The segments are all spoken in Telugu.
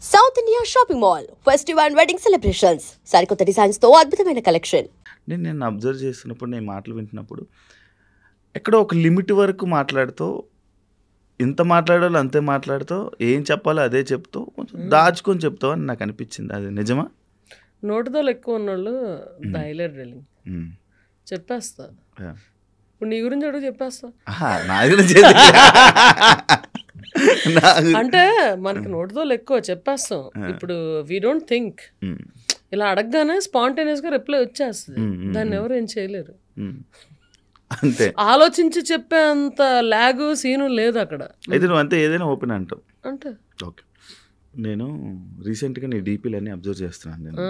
South India shopping mall festival and wedding celebrations సరికొత్త డిజైన్స్ తో అద్భుతమైన కలెక్షన్. నేను అబ్జర్వ్ చేస్తున్నప్పుడు, నేను మాటలు వింటున్నప్పుడు ఎక్కడో ఒక లిమిట్ వరకు మాట్లాడుతూ, ఎంత మాట్లాడాలో అంతే మాట్లాడుతూ, ఏం చెప్పాలో అదే చెప్తూ కొంచెం దాచుకొని చెప్తావు అని నాకు అనిపించింది. అది నిజమా? నోటితో ఎక్కువ ఉన్నోళ్ళు డైలర్ డెలింగ్ చెప్పేస్తా. ఇప్పుడు నీ గురించి అడుగు చెప్పేస్తా. నా గురించి అంటే మనకి నోటితో ఎక్కువ చెప్పేస్తాం. ఇప్పుడు వీ డోంట్ థింక్, ఇలా అడగగానే స్పాంటేనియస్ గా రిప్లై వచ్చేస్తుంది. దాన్ని ఎవరు ఏం చేయలేరు. అంతే, ఆలోచించి చెప్పే అంత లాగు సీను లేదు అక్కడ. అయితే నువ్వు అంతే ఏదైనా ఓపెన్ అంటావు అంటే. ఓకే, నేను రీసెంట్గా నీ డీపీలన్నీ అబ్జర్వ్ చేస్తున్నాను. నేను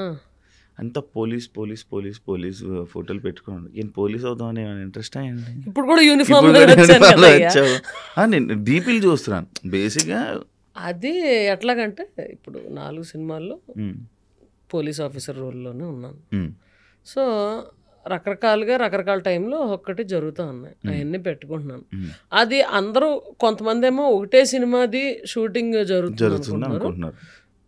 అంతా పోలీస్ పోలీస్ పోలీస్ పోలీస్ ఫోటోలు పెట్టుకున్నాను. నేను పోలీస్ అవుదామని ఇంట్రెస్ట్ అయ్యండి. ఇప్పుడు కూడా యూనిఫామ్ నేను డీపీలు చూస్తున్నాను బేసిక్గా. అది ఎట్లాగంటే ఇప్పుడు 4 సినిమాల్లో పోలీస్ ఆఫీసర్ రోల్లోనే ఉన్నాను. సో రకరకాలుగా రకరకాల టైంలో ఒక్కటి జరుగుతూ ఉన్నాయి. అవన్నీ పెట్టుకుంటున్నాను. అది అందరూ కొంతమంది ఏమో ఒకటే సినిమాది షూటింగ్ జరుగుతుంది అనుకుంటున్నారు.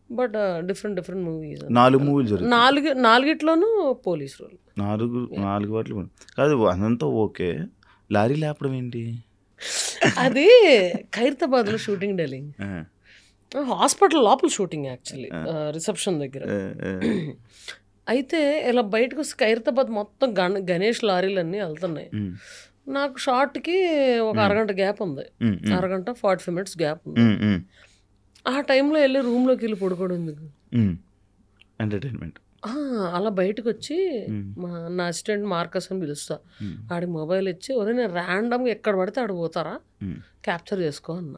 But different movies. 4 మూవీలు జరుగుతాయి. నాలుగిట్లోనూ పోలీస్ రోల్. 4 వాటిలో కాదు, అదంతా ఓకే. లారీ లేపడం ఏంటి? అది ఖైరతాబాద్లో షూటింగ్ డెలింగ్. హాస్పిటల్ లోపల షూటింగ్ యాక్చువల్లీ, రిసెప్షన్ దగ్గర. అయితే ఇలా బయటకు వస్తే ఖైరతాబాద్ మొత్తం గణేష్ లారీలన్నీ వెళ్తున్నాయి. నాకు షార్ట్కి ఒక అరగంట గ్యాప్ ఉంది, అరగంట 45 minutes గ్యాప్ ఉంది. ఆ టైంలో వెళ్ళి రూమ్లోకి వెళ్ళి పడుకోవడం ఎందుకు, ఎంటర్టైన్మెంట్. అలా బయటకు వచ్చి నా అసిస్టెంట్ మార్కస్ అని పిలుస్తా. ఆడికి మొబైల్ ఇచ్చి, ఒరే నేను ర్యాండమ్గా ఎక్కడ పడితే ఆడ పోతారా, క్యాప్చర్ చేసుకో అన్న.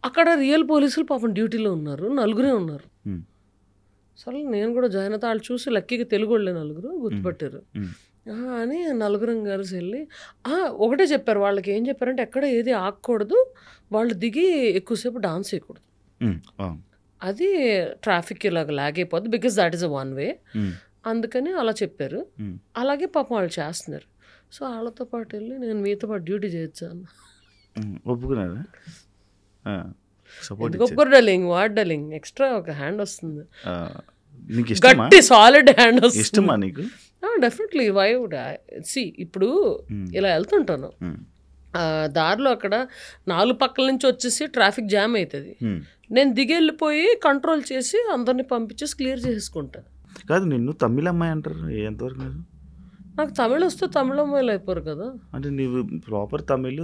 అక్కడ రియల్ పోలీసులు పాపం డ్యూటీలో ఉన్నారు, 4 ఉన్నారు. సరే నేను కూడా జాయిన్ అవుతా. వాళ్ళు చూసి లక్కీగా తెలుగు వాళ్ళే 4 గుర్తుపట్టారు అని 4 కలిసి వెళ్ళి ఒకటే చెప్పారు. వాళ్ళకి ఏం చెప్పారంటే ఎక్కడ ఏది ఆగకూడదు, వాళ్ళు దిగి ఎక్కువసేపు డాన్స్ చేయకూడదు, అది ట్రాఫిక్ ఇలాగ లాగ్ అయిపోద్ది, because that is a 1 way. అందుకని అలా చెప్పారు. అలాగే పాపం వాళ్ళు చేస్తున్నారు. సో వాళ్ళతో పాటు వెళ్ళి నేను మీతో పాటు డ్యూటీ చేయొచ్చాను. ఒప్పుకున్నారా? ఒప్పుకోరు డలింగ్, వాట్ డలింగ్, ఎక్స్ట్రా ఒక హ్యాండ్ వస్తుంది, గట్టి సాలిడ్ హ్యాండ్ వస్తుంది. ఇష్టమా నీకు? Definitely. Why would I see, ఇప్పుడు ఇలా వెళ్తుంటాను దారిలో, అక్కడ 4 పక్కల నుంచి వచ్చేసి ట్రాఫిక్ జామ్ అవుతుంది. నేను దిగెళ్ళిపోయి కంట్రోల్ చేసి అందరినీ పంపించేసి క్లియర్ చేసుకుంటా. కాదు, నిన్ను తమిళ అమ్మాయి అంటారు, ఎంతవరకు? నాకు తమిళ వస్తే తమిళ అమ్మాయిలు అయిపోరు కదా. అంటే నీవు ప్రాపర్ తమిళ్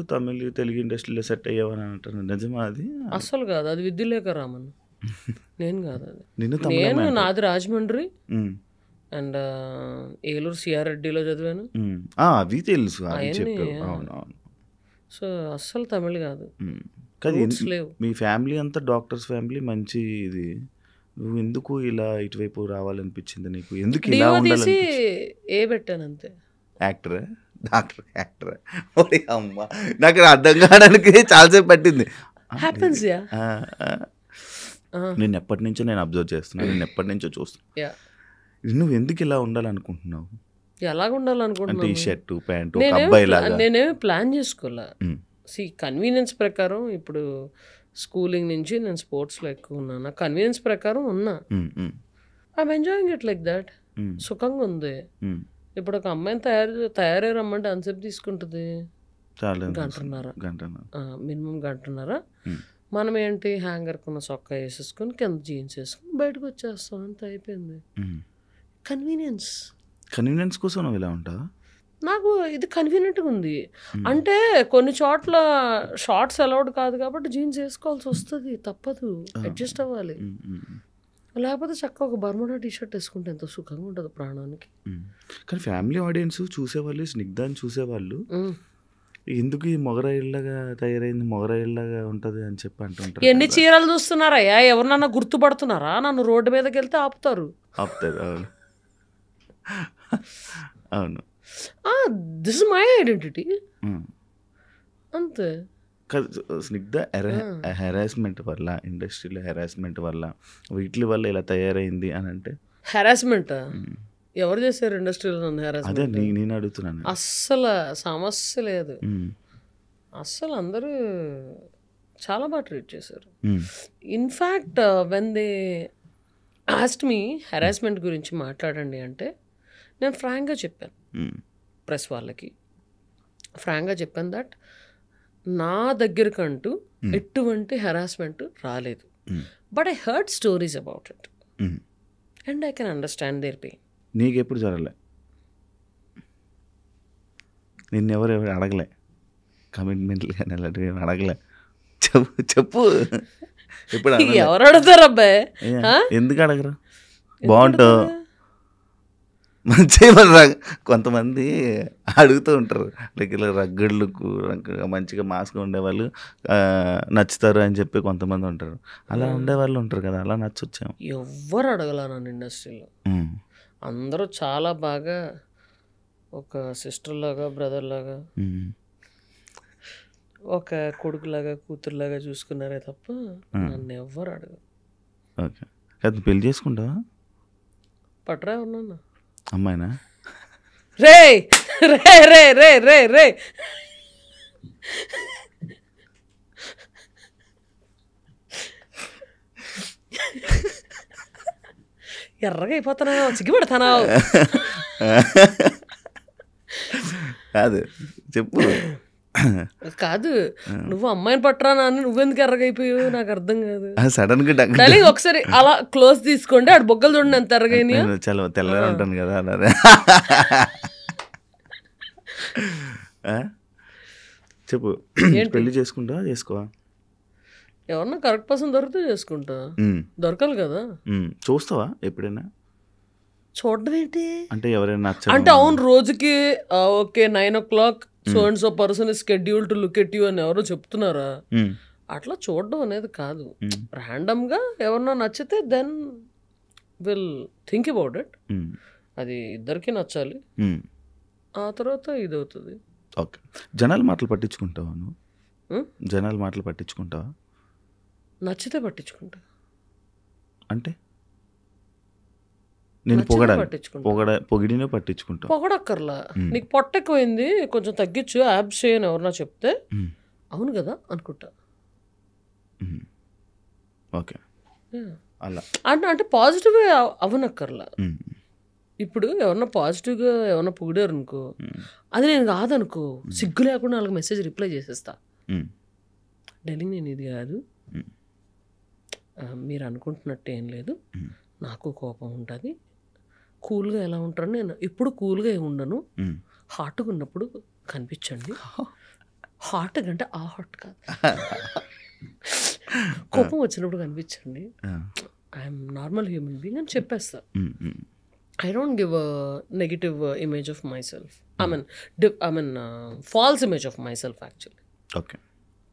తెలుగు ఇండస్ట్రీలో సెట్ అయ్యావని అంటారు, నిజమా? అది అస్సలు కాదు, అది విద్యులేఖ రామన్. నేను కాదు అది. నేను నాది రాజమండ్రి అండ్ ఏలూరు సిఆర్ రెడ్డిలో చదివాను. అవి తెలుసు. సో అస్సలు తమిళ్ కాదు. మీ ఫ్యామిలీ అంతా డాక్టర్స్ ఫ్యామిలీ, మంచి ఇది. నువ్వు ఎందుకు ఇలా ఇటువైపు రావాలనిపించింది నీకు? ఎందుకు ఇలా ఉండాలి? ఏ పెట్టాను అంతే. యాక్టరా, డాక్టర్, యాక్టరా? అమ్మా, నాకు అర్థం కావడానికి చాలాసేపు పట్టింది. నేను ఎప్పటి నుంచో నేను అబ్జర్వ్ చేస్తున్నాను, నేను ఎప్పటి నుంచో చూస్తున్నా. నువ్వు ఎందుకు ఇలా ఉండాలనుకుంటున్నావు? ఎలాగ ఉండాలనుకుంటున్నావు? అంటే ఈ షర్టు ప్యాంటు అబ్బాయి లాగా నేనేమి ప్లాన్ చేసుకోలే. సి కన్వీనియన్స్ ప్రకారం, ఇప్పుడు స్కూలింగ్ నుంచి నేను స్పోర్ట్స్లో ఎక్కువ ఉన్నాను, నాకు కన్వీనియన్స్ ప్రకారం ఉన్నా. I'm enjoying it like that. సుఖంగా ఉంది. ఇప్పుడు ఒక అమ్మాయిని తయారై రమ్మంటే ఎంతసేపు తీసుకుంటుంది? గంటన్నర, మినిమం గంటన్నర. మనం ఏంటి, హ్యాంగర్ కొన్న సొక్కా వేసేసుకొని కింద జీన్స్ వేసుకొని బయటకు వచ్చేస్తాం, అంత అయిపోయింది. కన్వీనియన్స్ కోసం నువ్వు ఇలా ఉంటావా? నాకు ఇది కన్వీనియంట్గా ఉంది. అంటే కొన్ని చోట్ల షార్ట్స్ అలౌడ్ కాదు కాబట్టి జీన్స్ వేసుకోవాల్సి వస్తుంది, తప్పదు, అడ్జస్ట్ అవ్వాలి. లేకపోతే చక్కగా ఒక బర్ముడా టీషర్ట్ వేసుకుంటే ఎంత సుఖంగా ఉంటుంది ప్రాణానికి. కానీ ఫ్యామిలీ ఆడియన్స్ చూసేవాళ్ళు, స్నిగ్ధాన్ని చూసేవాళ్ళు, ఎందుకు ఈ మొగరాయిల్లాగా తయారైంది, మొగరాయిల్లాగా ఉంటుంది అని చెప్పి అంటుంటారు. ఎన్ని చీరలు చూస్తున్నారయ్యా, ఎవరినన్నా గుర్తుపడుతున్నారా? నన్ను రోడ్డు మీదకి వెళ్తే ఆపుతారు. అవును అవును. దిస్ ఇస్ మై ఐడెంటిటీ అంతే. స్నిగ్ధ హెరాస్మెంట్ వల్ల, ఇండస్ట్రీలో హెరాస్మెంట్ వల్ల, వీటి వల్ల ఇలా తయారైంది అని అంటే, హెరాస్మెంట్ ఎవరు చేశారు ఇండస్ట్రీలో నన్ను హెరాస్మెంట్? అదే నేను అడుగుతున్నాను. అస్సలు సమస్య లేదు. అస్సలు అందరూ చాలా బాగా ట్రీట్ చేశారు. In fact when they asked me harassment గురించి మాట్లాడండి అంటే నేను ఫ్రాంక్గా చెప్పాను ప్రెస్ వాళ్ళకి. ఫ్రాంక్గా చెప్పాను దట్ నా దగ్గరకంటూ ఎటువంటి హెరాస్మెంట్ రాలేదు, but I heard stories about it and I can understand their pain. నీకు ఎప్పుడు జరగలే? నిన్నెవరు అడగలే కమిట్మెంట్లు కానీ అలాంటివి అడగలే? చెప్పు ఎప్పుడు ఎవరు అడుగుతారు అబ్బాయి? ఎందుకు అడగరు? బాగుంటావు మంచిగా. కొంతమంది అడుగుతూ ఉంటారు లైక్ ఇలా రగ్గడ్లు మంచిగా మాస్గా ఉండేవాళ్ళు నచ్చుతారు అని చెప్పి కొంతమంది ఉంటారు. అలా ఉండేవాళ్ళు ఉంటారు కదా, అలా నచ్చొచ్చాము. ఎవ్వరు అడగలా నన్ను ఇండస్ట్రీలో. అందరూ చాలా బాగా ఒక సిస్టర్ లాగా, బ్రదర్ లాగా, ఒక కొడుకులాగా, కూతురులాగా చూసుకున్నారే తప్ప నన్ను ఎవ్వరు అడగరు. ఓకే, అది పెళ్లి చేసుకుంటావా? పట్రా ఉన్నాను అమ్మాయినా? రే రే రే రే రే రే ఎర్రగా అయిపోతున్నావు, సిగ్గుపడతానావు. కాదు చెప్పు. కాదు, నువ్వు అమ్మాయిని పట్టరా అని నువ్వెందుకు ఎర్రగా అయిపోయావు నాకు అర్థం కాదు. సడన్ గా డార్లింగ్ ఒకసారి అలా క్లోజ్ తీసుకోండి, ఆడు బొగ్గలు చూడండి ఎంత ఎర్రగైనా. చాలా తెల్లగా ఉంటాను కదా అన్నారా? చెప్పు, పెళ్లి చేసుకుంటా చేసుకోవా? ఎవరన్నా కరెక్ట్ పర్సన్ దొరికితే చేసుకుంటా, దొరకాలి కదా. చూస్తావా ఎప్పుడైనా? చూడడం ఏంటి అంటే ఎవరైనా అంటే అవును రోజుకి okay 9 o'clock so and so person is schedule to look at you అని ఎవరో చెప్తున్నారా? అట్లా చూడడం అనేది కాదు. ర్యాండమ్గా ఎవరన్నా నచ్చితే then will think about it. అది ఇద్దరికి నచ్చాలి, ఆ తర్వాత ఇది అవుతుంది. ఓకే, జనాల మాటలు పట్టించుకుంటావా నువ్వు? జనాల మాటలు పట్టించుకుంటావా? నచ్చితే పట్టించుకుంటా. అంటే నేను పొగిడినే పట్టించుకుంటా. పొగడక్కర్లా, నీకు పొట్ట ఎక్కువైంది కొంచెం తగ్గించు, యాబ్స్ చేయని ఎవరన్నా చెప్తే అవును కదా అనుకుంటా. ఓకే, అలా అంటే పాజిటివ్గా అవనక్కర్లా. ఇప్పుడు ఎవరన్నా పాజిటివ్గా ఎవరన్నా పొగిడారు అనుకో, అది నేను కాదనుకో, సిగ్గు లేకుండా వాళ్ళకి మెసేజ్ రిప్లై చేసేస్తా. ఢిల్లీ నేను ఇది కాదు, మీరు అనుకుంటున్నట్టు ఏం లేదు, నాకు కోపం ఉంటుంది, కూల్గా ఎలా ఉంటాను నేను ఎప్పుడు కూల్గా ఉండను, హాట్గా ఉన్నప్పుడు కనిపించండి. హాట్ అంటే ఆ హాట్ కాదు, కోపం వచ్చినప్పుడు కనిపించండి, ఐఎమ్ నార్మల్ హ్యూమన్ బీయింగ్ అని చెప్పేస్తా. I don't give a negative image of myself, I mean false image of myself actually. Okay,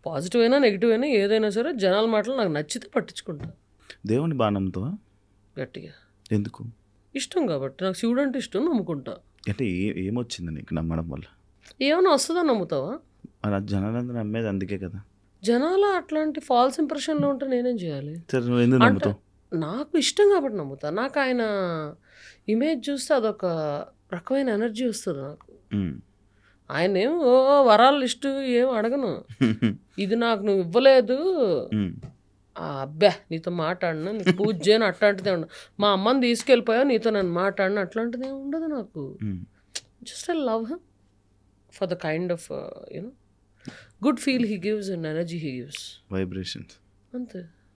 positive అయినా నెగిటివ్ అయినా ఏదైనా సరే జనాల మాటలు నాకు నచ్చితే పట్టించుకుంటా. దేవుని బాణంతో గట్టిగా ఎందుకు? ఇష్టం కాబట్టి, నాకు శివుడు అంటే ఇష్టం, నమ్ముకుంటా. అంటే ఏమొచ్చింది నీకు నమ్మడం వల్ల? ఏమైనా వస్తుందా నమ్ముతావా? జనాలంతా నమ్మేది అందుకే కదా. జనాల అట్లాంటి ఫాల్స్ ఇంప్రెషన్లో ఉంటే నేనేం చేయాలి? నమ్ముతావు? నాకు ఇష్టం కాబట్టి నమ్ముతా. నాకు ఆయన ఇమేజ్ చూస్తే అదొక రకమైన ఎనర్జీ వస్తుంది నాకు. ఆయన ఏం వరాల లిస్టు ఏం అడగను, ఇది నాకు నువ్వు ఇవ్వలేదు, అబ్బా నీతో మాట్లాడినా, నీకు పూజ చేయను, అట్లాంటిదే ఉండదు. మా అమ్మని తీసుకెళ్ళిపోయా, నీతో నన్ను మాట్లాడినా, అట్లాంటిదే ఉండదు నాకు. Just I love him for the kind of you know good feel he gives and energy he gives, vibrations, అంతే.